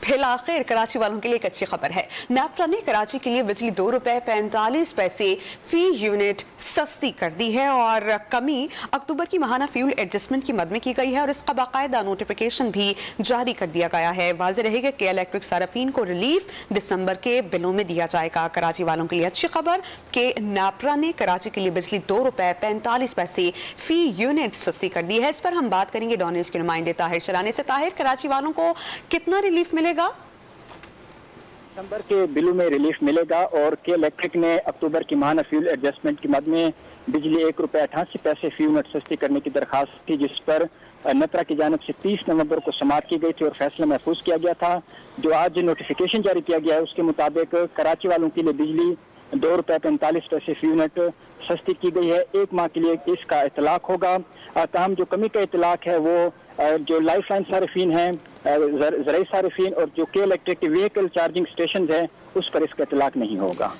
फिर आखिर कराची वालों के लिए एक अच्छी खबर है। नेपरा ने कराची के लिए बिजली ₹2.45 फी यूनिट सस्ती कर दी है और कमी अक्टूबर की माहाना फ्यूल एडजस्टमेंट की मद में की गई है और इसका बाकायदा नोटिफिकेशन भी जारी कर दिया गया है। वाज़ेह रहेगा कि इलेक्ट्रिक सार्फिन को रिलीफ दिसंबर के बिलों में दिया जाएगा। कराची वालों के लिए अच्छी खबर कि नेपरा ने कराची के लिए बिजली ₹2.45 फी यूनिट सस्ती कर दी है। इस पर हम बात करेंगे डॉन न्यूज़ के नुमाइंदे ताहिर शरानी से। ताहिर, कराची वालों को कितना रिलीफ मिलेगा? दिसंबर के बिलों में रिलीफ मिलेगा और के इलेक्ट्रिक ने अक्टूबर की माहाना फ्यूल एडजस्टमेंट की मद में बिजली ₹1.88 फी यूनिट सस्ती करने की दरखास्त थी, जिस पर नेपरा की जानिब से 30 नवंबर को समाअत की गई थी और फैसला महफूज किया गया था। जो आज नोटिफिकेशन जारी किया गया है उसके मुताबिक कराची वालों के लिए बिजली ₹2.45 फी यूनिट सस्ती की गई है। एक माह के लिए इसका इतलाक होगा। ताहम जो कमी का इतलाक है वो जो लाइफ लाइन सार्फिन हैं, ज़राई सार्फिन और जो के इलेक्ट्रिक व्हीकल चार्जिंग स्टेशन है उस पर इसका इतलाक नहीं होगा।